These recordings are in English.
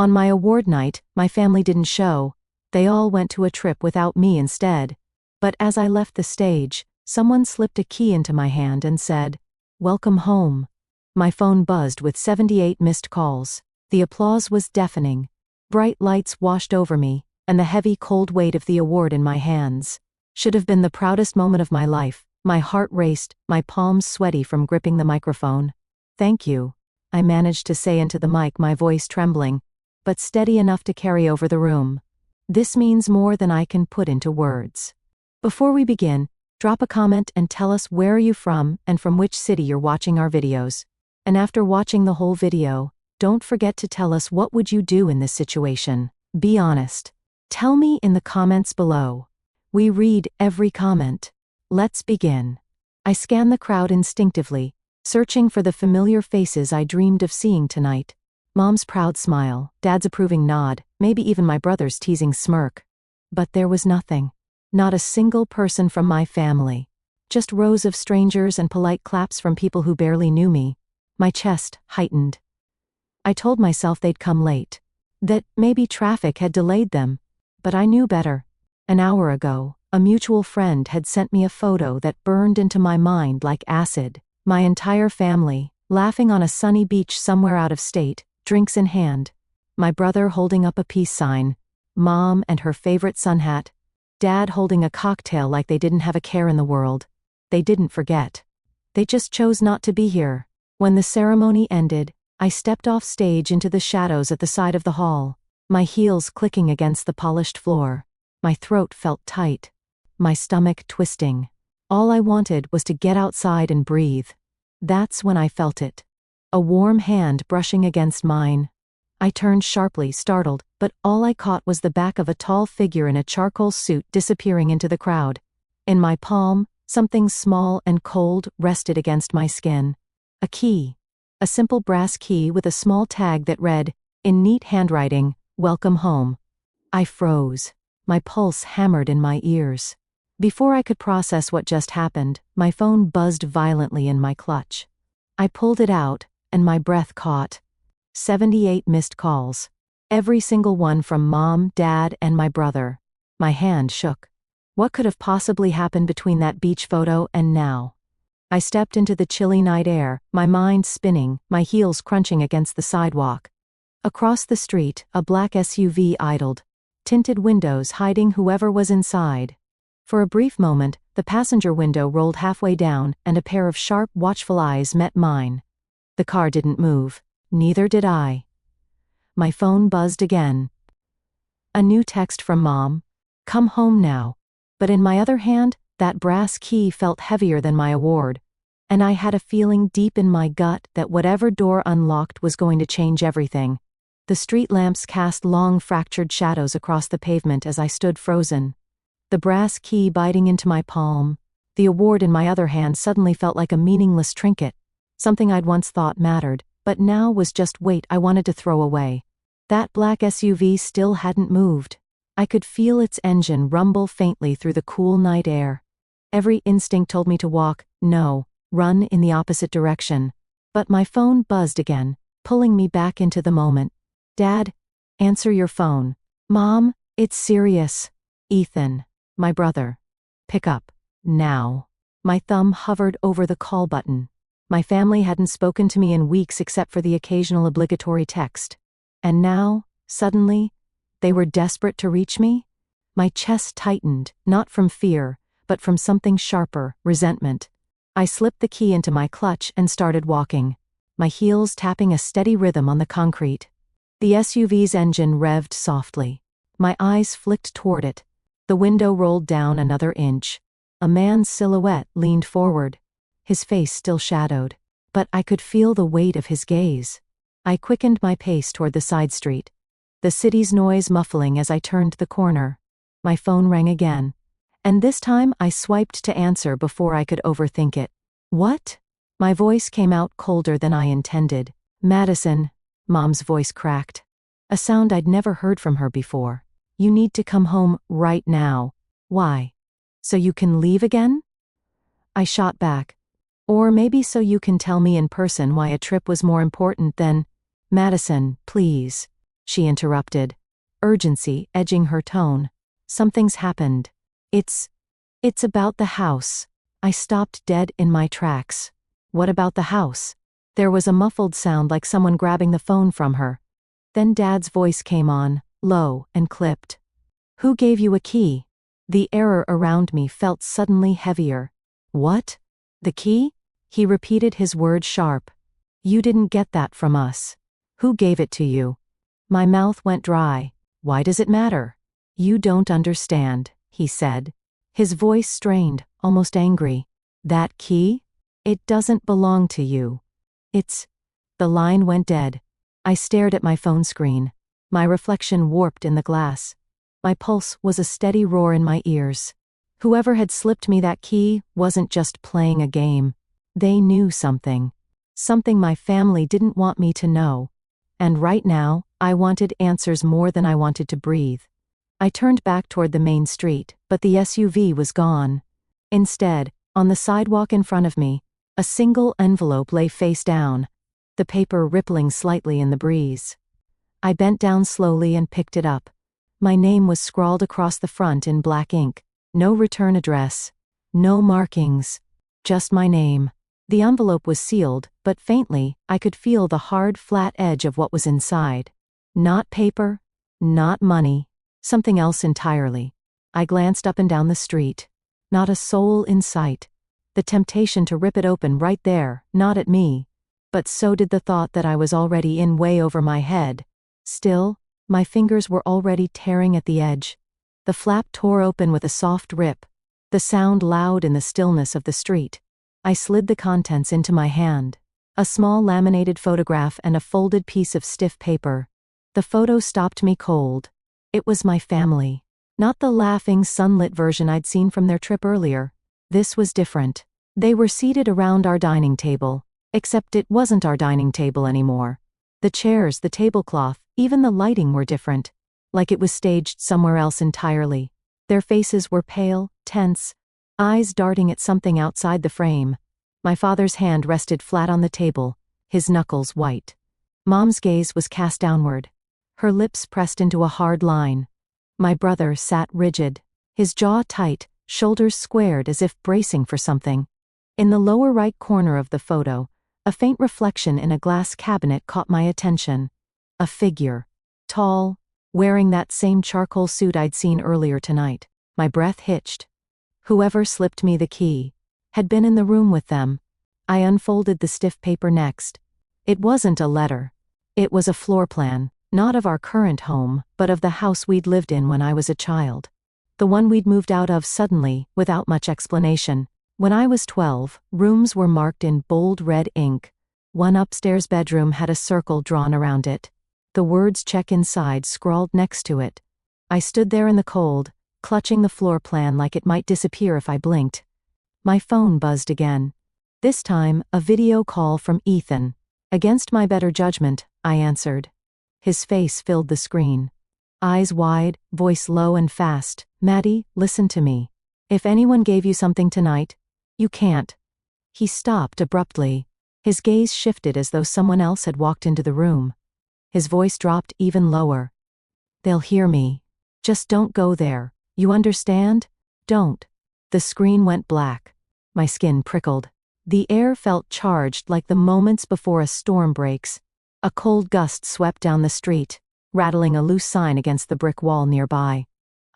On my award night, my family didn't show. They all went to a trip without me instead. But as I left the stage, someone slipped a key into my hand and said, "Welcome home." My phone buzzed with 78 missed calls. The applause was deafening. Bright lights washed over me, and the heavy cold weight of the award in my hands. Should have been the proudest moment of my life. My heart raced, my palms sweaty from gripping the microphone. "Thank you," I managed to say into the mic, my voice trembling, but steady enough to carry over the room. This means more than I can put into words. Before we begin, drop a comment and tell us where are you from and from which city you're watching our videos. And after watching the whole video, don't forget to tell us what would you do in this situation. Be honest. Tell me in the comments below. We read every comment. Let's begin. I scan the crowd instinctively, searching for the familiar faces I dreamed of seeing tonight. Mom's proud smile, Dad's approving nod, maybe even my brother's teasing smirk. But there was nothing. Not a single person from my family. Just rows of strangers and polite claps from people who barely knew me. My chest heightened. I told myself they'd come late. That maybe traffic had delayed them. But I knew better. An hour ago, a mutual friend had sent me a photo that burned into my mind like acid. My entire family, laughing on a sunny beach somewhere out of state, drinks in hand. My brother holding up a peace sign. Mom and her favorite sun hat. Dad holding a cocktail like they didn't have a care in the world. They didn't forget. They just chose not to be here. When the ceremony ended, I stepped off stage into the shadows at the side of the hall, my heels clicking against the polished floor. My throat felt tight. My stomach twisting. All I wanted was to get outside and breathe. That's when I felt it. A warm hand brushing against mine. I turned sharply, startled, but all I caught was the back of a tall figure in a charcoal suit disappearing into the crowd. In my palm, something small and cold rested against my skin. A key. A simple brass key with a small tag that read, in neat handwriting, "Welcome home." I froze. My pulse hammered in my ears. Before I could process what just happened, my phone buzzed violently in my clutch. I pulled it out, and my breath caught. 78 missed calls. Every single one from Mom, Dad, and my brother. My hand shook. What could have possibly happened between that beach photo and now? I stepped into the chilly night air, my mind spinning, my heels crunching against the sidewalk. Across the street, a black SUV idled, tinted windows hiding whoever was inside. For a brief moment, the passenger window rolled halfway down, and a pair of sharp, watchful eyes met mine. The car didn't move. Neither did I. My phone buzzed again. A new text from Mom. "Come home now." But in my other hand, that brass key felt heavier than my award. And I had a feeling deep in my gut that whatever door unlocked was going to change everything. The street lamps cast long fractured shadows across the pavement as I stood frozen. The brass key biting into my palm. The award in my other hand suddenly felt like a meaningless trinket. Something I'd once thought mattered, but now was just weight I wanted to throw away. That black SUV still hadn't moved. I could feel its engine rumble faintly through the cool night air. Every instinct told me to walk, no, run in the opposite direction. But my phone buzzed again, pulling me back into the moment. "Dad, answer your phone." "Mom, it's serious." "Ethan, my brother. Pick up, now." My thumb hovered over the call button. My family hadn't spoken to me in weeks except for the occasional obligatory text. And now, suddenly, they were desperate to reach me? My chest tightened, not from fear, but from something sharper, resentment. I slipped the key into my clutch and started walking, my heels tapping a steady rhythm on the concrete. The SUV's engine revved softly. My eyes flicked toward it. The window rolled down another inch. A man's silhouette leaned forward. His face still shadowed, but I could feel the weight of his gaze. I quickened my pace toward the side street, the city's noise muffling as I turned the corner. My phone rang again, and this time I swiped to answer before I could overthink it. "What?" My voice came out colder than I intended. "Madison," Mom's voice cracked. A sound I'd never heard from her before. "You need to come home right now." "Why? So you can leave again?" I shot back. "Or maybe so you can tell me in person why a trip was more important than—" "Madison, please." she interrupted, urgency edging her tone. Something's happened. It's about the house. I stopped dead in my tracks. What about the house? There was a muffled sound like someone grabbing the phone from her. Then Dad's voice came on, low and clipped. Who gave you a key? The air around me felt suddenly heavier. What? The key? He repeated his words sharp. You didn't get that from us. Who gave it to you? My mouth went dry. Why does it matter? You don't understand, he said. His voice strained, almost angry. That key? It doesn't belong to you. The line went dead. I stared at my phone screen. My reflection warped in the glass. My pulse was a steady roar in my ears. Whoever had slipped me that key wasn't just playing a game. They knew something. Something my family didn't want me to know. And right now, I wanted answers more than I wanted to breathe. I turned back toward the main street, but the SUV was gone. Instead, on the sidewalk in front of me, a single envelope lay face down, the paper rippling slightly in the breeze. I bent down slowly and picked it up. My name was scrawled across the front in black ink. No return address. No markings. Just my name. The envelope was sealed, but faintly, I could feel the hard, flat edge of what was inside. Not paper. Not money. Something else entirely. I glanced up and down the street. Not a soul in sight. The temptation to rip it open right there, not at me. But so did the thought that I was already in way over my head. Still, my fingers were already tearing at the edge. The flap tore open with a soft rip, the sound loud in the stillness of the street. I slid the contents into my hand. A small laminated photograph and a folded piece of stiff paper. The photo stopped me cold. It was my family. Not the laughing, sunlit version I'd seen from their trip earlier. This was different. They were seated around our dining table, except it wasn't our dining table anymore. The chairs, the tablecloth, even the lighting were different, like it was staged somewhere else entirely. Their faces were pale, tense, eyes darting at something outside the frame. My father's hand rested flat on the table, his knuckles white. Mom's gaze was cast downward, her lips pressed into a hard line. My brother sat rigid, his jaw tight, shoulders squared as if bracing for something. In the lower right corner of the photo, a faint reflection in a glass cabinet caught my attention. A figure. Tall, wearing that same charcoal suit I'd seen earlier tonight. My breath hitched. Whoever slipped me the key had been in the room with them. I unfolded the stiff paper next. It wasn't a letter. It was a floor plan, not of our current home, but of the house we'd lived in when I was a child. The one we'd moved out of suddenly, without much explanation. When I was 12, rooms were marked in bold red ink. One upstairs bedroom had a circle drawn around it. The words "check inside" scrawled next to it. I stood there in the cold, clutching the floor plan like it might disappear if I blinked. My phone buzzed again. This time, a video call from Ethan. Against my better judgment, I answered. His face filled the screen. Eyes wide, voice low and fast. "Maddie, listen to me. If anyone gave you something tonight, you can't." He stopped abruptly. His gaze shifted as though someone else had walked into the room. His voice dropped even lower. "They'll hear me. Just don't go there. You understand? Don't." The screen went black. My skin prickled. The air felt charged like the moments before a storm breaks. A cold gust swept down the street, rattling a loose sign against the brick wall nearby.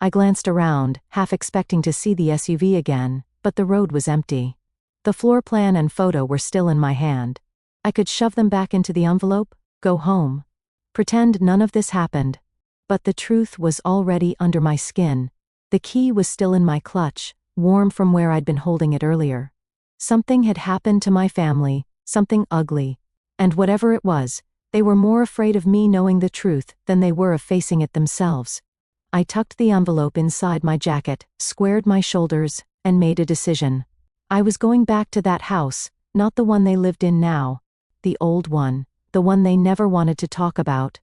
I glanced around, half expecting to see the SUV again, but the road was empty. The floor plan and photo were still in my hand. I could shove them back into the envelope, go home, pretend none of this happened. But the truth was already under my skin. The key was still in my clutch, warm from where I'd been holding it earlier. Something had happened to my family, something ugly. And whatever it was, they were more afraid of me knowing the truth than they were of facing it themselves. I tucked the envelope inside my jacket, squared my shoulders, and made a decision. I was going back to that house, not the one they lived in now. The old one, the one they never wanted to talk about.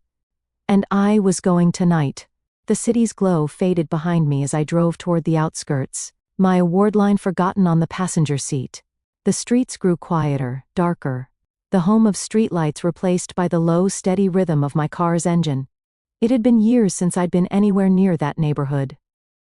And I was going tonight. The city's glow faded behind me as I drove toward the outskirts, my award line forgotten on the passenger seat. The streets grew quieter, darker. The hum of streetlights replaced by the low, steady rhythm of my car's engine. It had been years since I'd been anywhere near that neighborhood.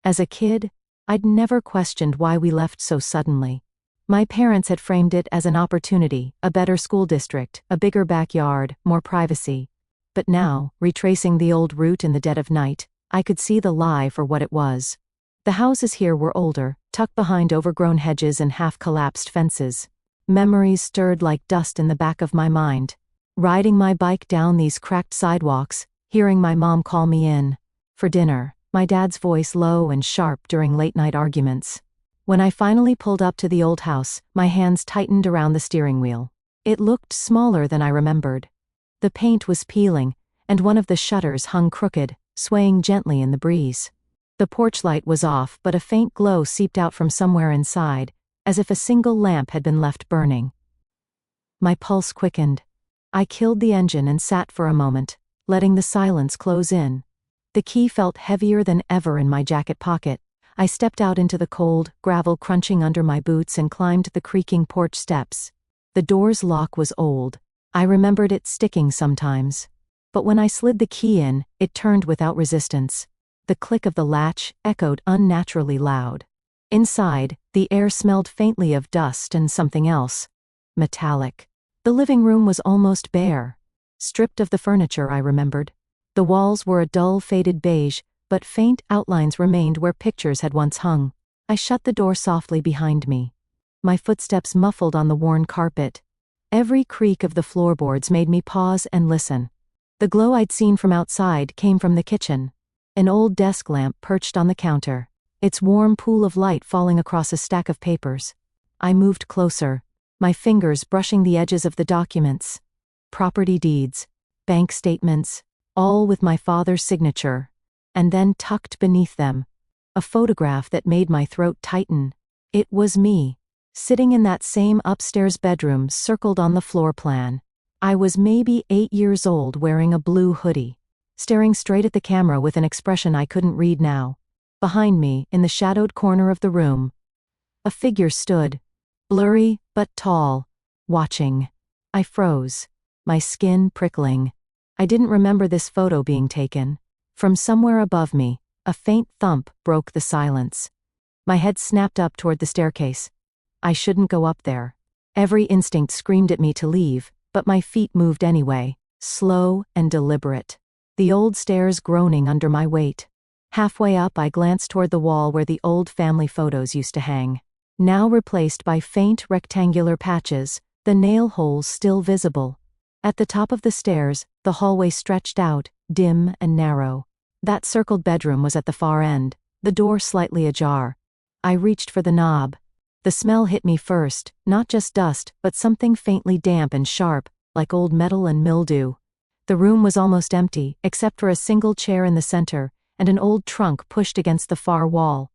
As a kid, I'd never questioned why we left so suddenly. My parents had framed it as an opportunity, a better school district, a bigger backyard, more privacy. But now, retracing the old route in the dead of night, I could see the lie for what it was. The houses here were older, tucked behind overgrown hedges and half-collapsed fences. Memories stirred like dust in the back of my mind. Riding my bike down these cracked sidewalks, hearing my mom call me in for dinner, my dad's voice low and sharp during late-night arguments. When I finally pulled up to the old house, my hands tightened around the steering wheel. It looked smaller than I remembered. The paint was peeling, and one of the shutters hung crooked, swaying gently in the breeze. The porch light was off, but a faint glow seeped out from somewhere inside, as if a single lamp had been left burning. My pulse quickened. I killed the engine and sat for a moment, letting the silence close in. The key felt heavier than ever in my jacket pocket. I stepped out into the cold, gravel crunching under my boots and climbed the creaking porch steps. The door's lock was old. I remembered it sticking sometimes. But when I slid the key in, it turned without resistance. The click of the latch echoed unnaturally loud. Inside, the air smelled faintly of dust and something else. Metallic. The living room was almost bare. Stripped of the furniture, I remembered. The walls were a dull faded beige, but faint outlines remained where pictures had once hung. I shut the door softly behind me. My footsteps muffled on the worn carpet. Every creak of the floorboards made me pause and listen. The glow I'd seen from outside came from the kitchen. An old desk lamp perched on the counter, its warm pool of light falling across a stack of papers. I moved closer, my fingers brushing the edges of the documents. Property deeds, bank statements, all with my father's signature. And then tucked beneath them, a photograph that made my throat tighten. It was me, sitting in that same upstairs bedroom circled on the floor plan. I was maybe 8 years old, wearing a blue hoodie, staring straight at the camera with an expression I couldn't read now. Behind me, in the shadowed corner of the room, a figure stood, blurry but tall, watching. I froze, my skin prickling. I didn't remember this photo being taken. From somewhere above me, a faint thump broke the silence. My head snapped up toward the staircase. I shouldn't go up there. Every instinct screamed at me to leave, but my feet moved anyway, slow and deliberate. The old stairs groaning under my weight. Halfway up, I glanced toward the wall where the old family photos used to hang. Now replaced by faint rectangular patches, the nail holes still visible. At the top of the stairs, the hallway stretched out, dim and narrow. That circled bedroom was at the far end, the door slightly ajar. I reached for the knob. The smell hit me first, not just dust, but something faintly damp and sharp, like old metal and mildew. The room was almost empty, except for a single chair in the center, and an old trunk pushed against the far wall.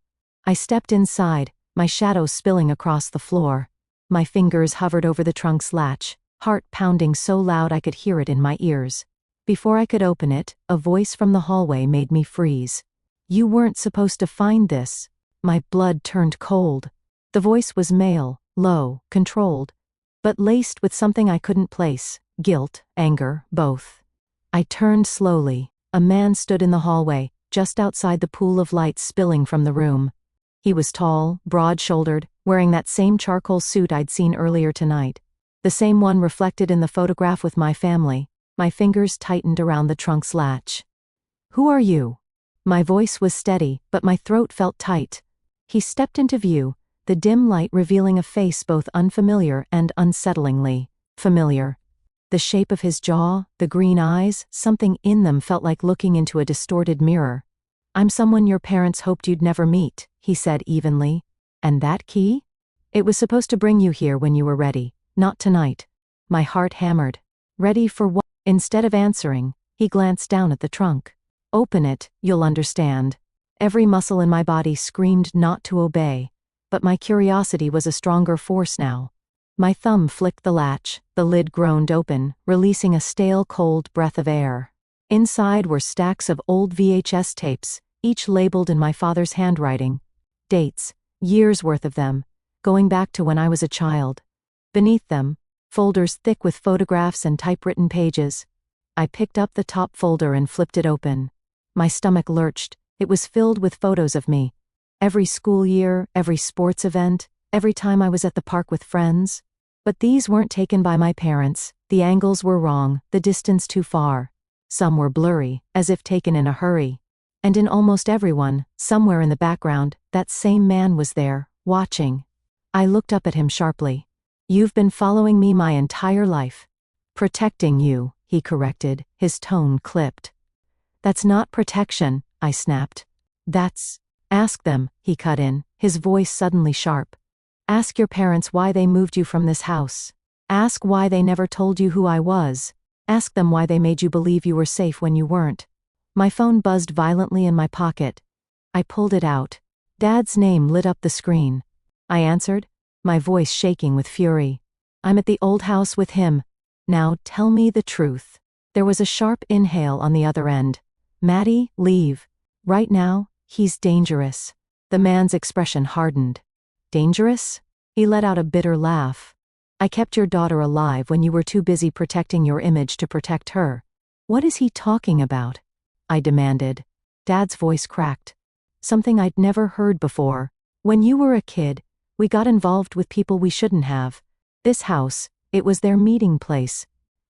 I stepped inside, my shadow spilling across the floor. My fingers hovered over the trunk's latch, heart pounding so loud I could hear it in my ears. Before I could open it, a voice from the hallway made me freeze. "You weren't supposed to find this." My blood turned cold. The voice was male, low, controlled, but laced with something I couldn't place, guilt, anger, both. I turned slowly. A man stood in the hallway, just outside the pool of light spilling from the room. He was tall, broad-shouldered, wearing that same charcoal suit I'd seen earlier tonight. The same one reflected in the photograph with my family. My fingers tightened around the trunk's latch. "Who are you?" My voice was steady, but my throat felt tight. He stepped into view, the dim light revealing a face both unfamiliar and unsettlingly familiar. The shape of his jaw, the green eyes, something in them felt like looking into a distorted mirror. "I'm someone your parents hoped you'd never meet," he said evenly. "And that key? It was supposed to bring you here when you were ready, not tonight." My heart hammered. Ready for what? Instead of answering, he glanced down at the trunk. "Open it, you'll understand." Every muscle in my body screamed not to obey, but my curiosity was a stronger force now. My thumb flicked the latch, the lid groaned open, releasing a stale cold breath of air. Inside were stacks of old VHS tapes, each labeled in my father's handwriting. Dates, years worth of them, going back to when I was a child. Beneath them, folders thick with photographs and typewritten pages. I picked up the top folder and flipped it open. My stomach lurched. It was filled with photos of me. Every school year, every sports event, every time I was at the park with friends. But these weren't taken by my parents. The angles were wrong, the distance too far. Some were blurry, as if taken in a hurry. And in almost everyone, somewhere in the background, that same man was there, watching. I looked up at him sharply. "You've been following me my entire life." "Protecting you," he corrected, his tone clipped. "That's not protection," I snapped. "That's—" "Ask them," he cut in, his voice suddenly sharp. "Ask your parents why they moved you from this house. Ask why they never told you who I was. Ask them why they made you believe you were safe when you weren't." My phone buzzed violently in my pocket. I pulled it out. Dad's name lit up the screen. I answered, my voice shaking with fury. "I'm at the old house with him. Now tell me the truth." There was a sharp inhale on the other end. "Maddie, leave. Right now, he's dangerous." The man's expression hardened. "Dangerous?" He let out a bitter laugh. "I kept your daughter alive when you were too busy protecting your image to protect her." "What is he talking about?" I demanded. Dad's voice cracked. "Something I'd never heard before. When you were a kid, we got involved with people we shouldn't have. This house, it was their meeting place.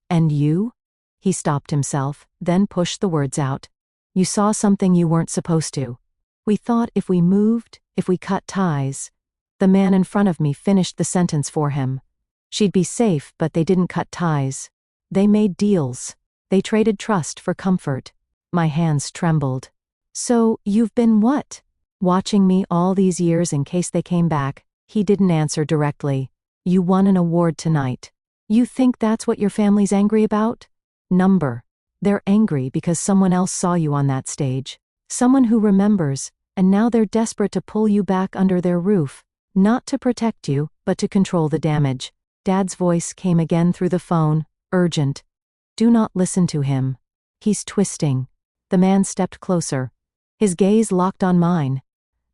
And you?" He stopped himself, then pushed the words out. "You saw something you weren't supposed to. We thought if we moved, if we cut ties." The man in front of me finished the sentence for him. "She'd be safe, but they didn't cut ties. They made deals. They traded trust for comfort." My hands trembled. "So, you've been what? Watching me all these years in case they came back?" He didn't answer directly. "You won an award tonight. You think that's what your family's angry about? Number. They're angry because someone else saw you on that stage. Someone who remembers, and now they're desperate to pull you back under their roof. Not to protect you, but to control the damage." Dad's voice came again through the phone, urgent. "Do not listen to him. He's twisting." The man stepped closer. His gaze locked on mine.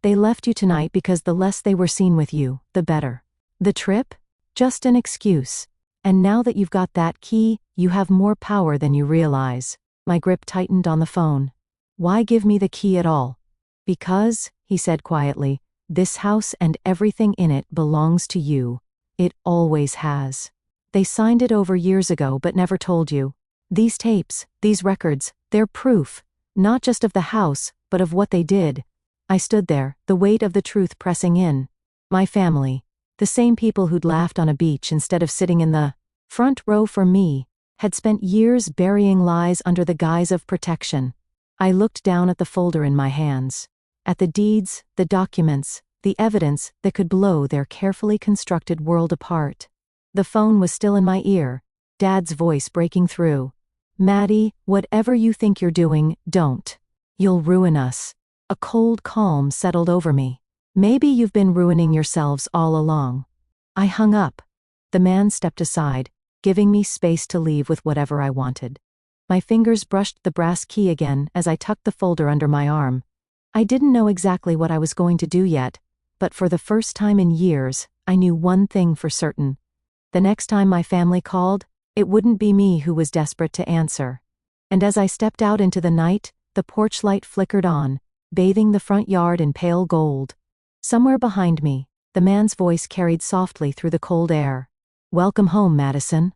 "They left you tonight because the less they were seen with you, the better. The trip? Just an excuse. And now that you've got that key, you have more power than you realize." My grip tightened on the phone. "Why give me the key at all?" "Because," he said quietly, "this house and everything in it belongs to you. It always has. They signed it over years ago but never told you. These tapes, these records, they're proof, not just of the house, but of what they did." I stood there, the weight of the truth pressing in. My family, the same people who'd laughed on a beach instead of sitting in the front row for me, had spent years burying lies under the guise of protection. I looked down at the folder in my hands. At the deeds, the documents, the evidence that could blow their carefully constructed world apart. The phone was still in my ear, Dad's voice breaking through. "Maddie, whatever you think you're doing, don't. You'll ruin us." A cold calm settled over me. "Maybe you've been ruining yourselves all along." I hung up. The man stepped aside, giving me space to leave with whatever I wanted. My fingers brushed the brass key again as I tucked the folder under my arm. I didn't know exactly what I was going to do yet, but for the first time in years, I knew one thing for certain. The next time my family called, it wouldn't be me who was desperate to answer. And as I stepped out into the night, the porch light flickered on, bathing the front yard in pale gold. Somewhere behind me, the man's voice carried softly through the cold air. "Welcome home, Madison."